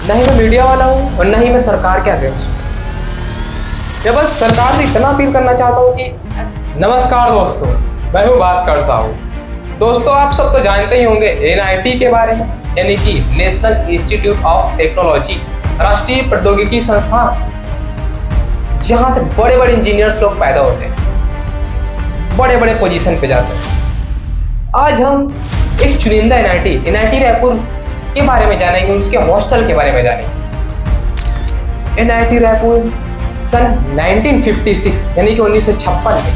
न ही मैं मीडिया वाला हूँ और न ही मैं सरकार के अगेंस्ट हूँ। मैं बस सरकार से इतना अपील करना चाहता हूँ कि नमस्कार दोस्तों, मैं हूँ भास्कर साहू। दोस्तों, आप सब तो जानते ही होंगे NIT के बारे में, यानी कि नेशनल इंस्टीट्यूट ऑफ टेक्नोलॉजी, राष्ट्रीय प्रौद्योगिकी संस्थान, जहाँ से बड़े बड़े इंजीनियर्स लोग पैदा होते हैं, बड़े बड़े पोजीशन पे जाते हैं। आज हम एक चुनिंदा NIT रायपुर के बारे में जानेंगे, उसके हॉस्टल के बारे में जानेंगे। NIT रायपुर सन 1956 यानी कि 1956 में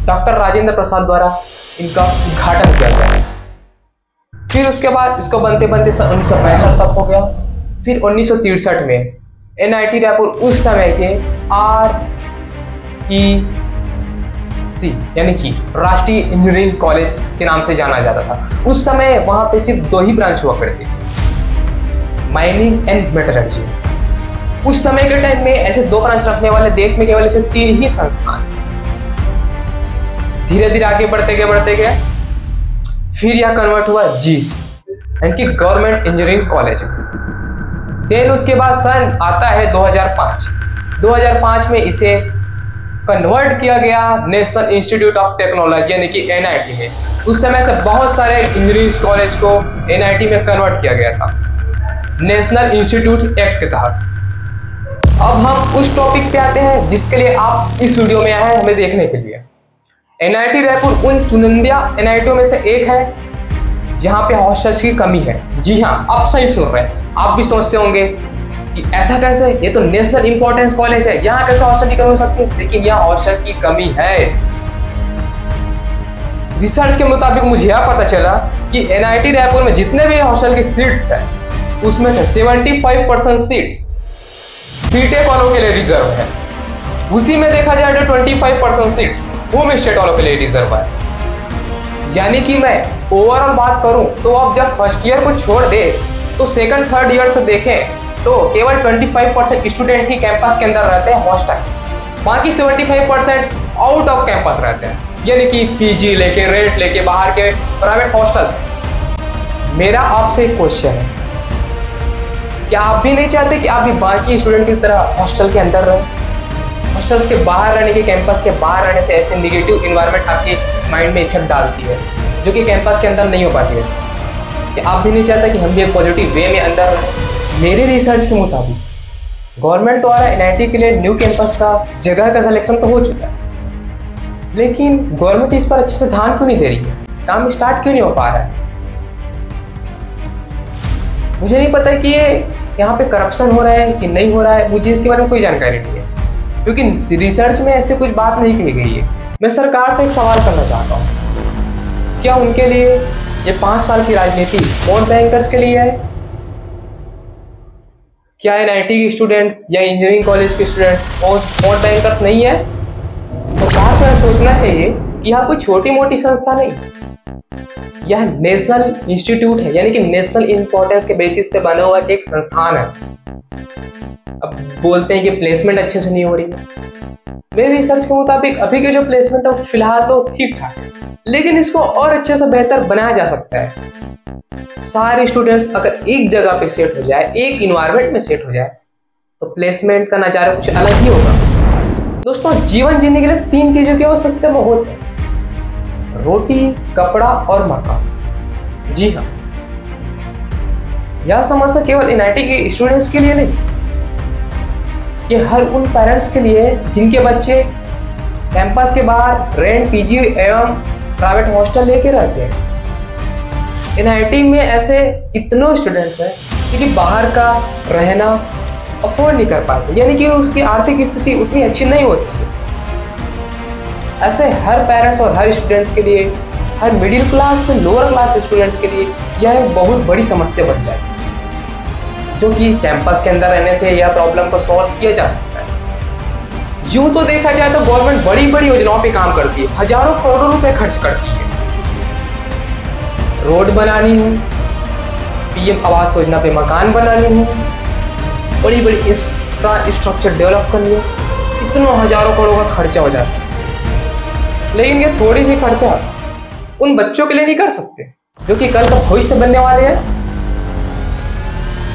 डॉक्टर राजेंद्र प्रसाद द्वारा इनका उद्घाटन किया गया। फिर उसके बाद इसको बनते बनते सन 1965 तक हो गया। फिर 1963 में NIT रायपुर उस समय के REC यानी कि राष्ट्रीय इंजीनियरिंग कॉलेज के नाम से जाना जाता था। उस समय वहां पे सिर्फ 2 ही ब्रांच हुआ करती थी, माइनिंग एंड मेटलर्जी। उस समय के टाइम में ऐसे 2 ब्रांच रखने वाले देश में केवल ऐसे 3 ही संस्थान। धीरे धीरे आगे बढ़ते गए फिर यह कन्वर्ट हुआ GIS यानी कि गवर्नमेंट इंजीनियरिंग कॉलेज। देन उसके बाद सन आता है 2005 में इसे कन्वर्ट किया गया नेशनल इंस्टीट्यूट ऑफ टेक्नोलॉजी यानी कि NIT में। उस समय से बहुत सारे इंजीनियरिंग कॉलेज को NIT में कन्वर्ट किया गया था नेशनल इंस्टीट्यूट एक्ट के तहत। अब हम उस टॉपिक पे आते हैं जिसके लिए आप इस वीडियो में आए हैं हमें देखने के लिए। NIT रायपुर उन चुनिंदा NIT में से एक है जहां पे हॉस्टल्स की कमी है। जी हाँ, आप सही सुन रहे हैं। आप भी सोचते होंगे कि ऐसा कैसे, ये तो नेशनल इंपॉर्टेंस कॉलेज है, यहाँ कैसे हॉस्टल की कमी हो सकती है? लेकिन यहाँ हॉस्टल की कमी है। रिसर्च के मुताबिक मुझे यह पता चला कि NIT रायपुर में जितने भी हॉस्टल की सीट्स है उसमें से 75% सीट्स BTech वालों के लिए रिजर्व है। उसी में देखा जाए तो 25% सीट्स होम स्टेट वालों के लिए रिजर्व है। यानी कि मैं ओवरऑल बात करूं तो अब जब फर्स्ट ईयर को छोड़ दे तो सेकंड थर्ड ईयर से देखें तो केवल 25% स्टूडेंट ही कैंपस के अंदर रहते हैं हॉस्टल, बाकी 75% आउट ऑफ कैंपस रहते हैं, यानी कि PG लेके रेंट लेके बाहर के प्राइवेट हॉस्टल्स। मेरा आपसे एक क्वेश्चन है, क्या आप भी नहीं चाहते कि आप भी बाकी स्टूडेंट की तरह हॉस्टल के अंदर रहो? हॉस्टल्स के बाहर रहने के, कैंपस के बाहर रहने से ऐसे निगेटिव इन्वायरमेंट आपके माइंड में इफेक्ट डालती है जो कि कैंपस के अंदर नहीं हो पाती है। कि आप भी नहीं चाहते कि हम भी एक पॉजिटिव वे में अंदर रहें? मेरे रिसर्च के मुताबिक गवर्नमेंट द्वारा NIT के लिए न्यू कैंपस का जगह का सिलेक्शन तो हो चुका है, लेकिन गवर्नमेंट इस पर अच्छे से ध्यान क्यों नहीं दे रही है? काम स्टार्ट क्यों नहीं हो पा रहा है? मुझे नहीं पता कि ये यहाँ पे करप्शन हो रहा है कि नहीं हो रहा है, मुझे इसके बारे में कोई जानकारी नहीं है, क्योंकि रिसर्च में ऐसी कुछ बात नहीं कही गई है। मैं सरकार से एक सवाल करना चाहता हूँ, क्या उनके लिए ये 5 साल की राजनीति वोट बैंकर्स के लिए है? क्या NIT के स्टूडेंट्स या इंजीनियरिंग कॉलेज के स्टूडेंट्स वोट बैंकर्स नहीं है? सरकार को यह सोचना चाहिए कि यह कोई छोटी मोटी संस्था नहीं, यह नेशनल इंस्टीट्यूट है, यानी कि नेशनल इंपॉर्टेंस के बेसिस पे बना हुआ एक संस्थान है। अब बोलते हैं कि प्लेसमेंट अच्छे से नहीं हो रही है। मेरे रिसर्च के मुताबिक अभी के जो प्लेसमेंट है फिलहाल तो ठीक ठाक है, लेकिन इसको और अच्छे से बेहतर बनाया जा सकता है। सारे स्टूडेंट्स अगर एक जगह पे सेट हो जाए, एक इन्वायरमेंट में सेट हो जाए, तो प्लेसमेंट का नजारा कुछ अलग ही होगा। दोस्तों, जीवन जीने के लिए 3 चीजों की आवश्यकता बहुत है, रोटी, कपड़ा और मकान। जी हाँ, यह समस्या केवल NIT के स्टूडेंट्स के लिए नहीं, कि हर उन पेरेंट्स के लिए जिनके बच्चे कैंपस के बाहर रेंट, PG एवं प्राइवेट हॉस्टल लेके रहते हैं। NIT में ऐसे कितनों स्टूडेंट्स हैं कि बाहर का रहना अफोर्ड नहीं कर पाते, यानी कि उसकी आर्थिक स्थिति उतनी अच्छी नहीं होती है। ऐसे हर पेरेंट्स और हर स्टूडेंट्स के लिए, हर मिडिल क्लास से लोअर क्लास स्टूडेंट्स के लिए यह एक बहुत बड़ी समस्या बन जाएगी, जो कि कैंपस के अंदर रहने से यह प्रॉब्लम को सॉल्व किया जा सकता है। यूं तो देखा जाए तो गवर्नमेंट बड़ी बड़ी योजनाओं पे काम करती है, हजारों करोड़ों रुपए खर्च करती है। रोड बनानी हो, PM आवास योजना पे मकान बनानी हो, बड़ी बड़ी इंफ्रास्ट्रक्चर डेवलप करनी हो, कितनों हजारों करोड़ का खर्चा हो जाता है। लेकिन ये थोड़ी सी खर्चा उन बच्चों के लिए नहीं कर सकते जो कि कल का भविष्य बनने वाले हैं।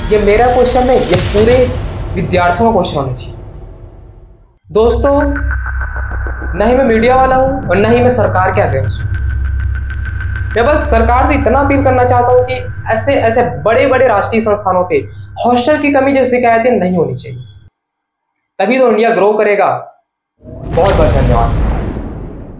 ये मेरा क्वेश्चन नहीं, ये पूरे विद्यार्थियों का क्वेश्चन होना चाहिए। दोस्तों, न ही मैं मीडिया वाला हूं और न ही मैं सरकार के अगेंस्ट हूं। मैं बस सरकार से इतना अपील करना चाहता हूं कि ऐसे ऐसे बड़े बड़े राष्ट्रीय संस्थानों पे हॉस्टल की कमी जैसी शिकायतें नहीं होनी चाहिए, तभी तो इंडिया ग्रो करेगा। बहुत बहुत धन्यवाद।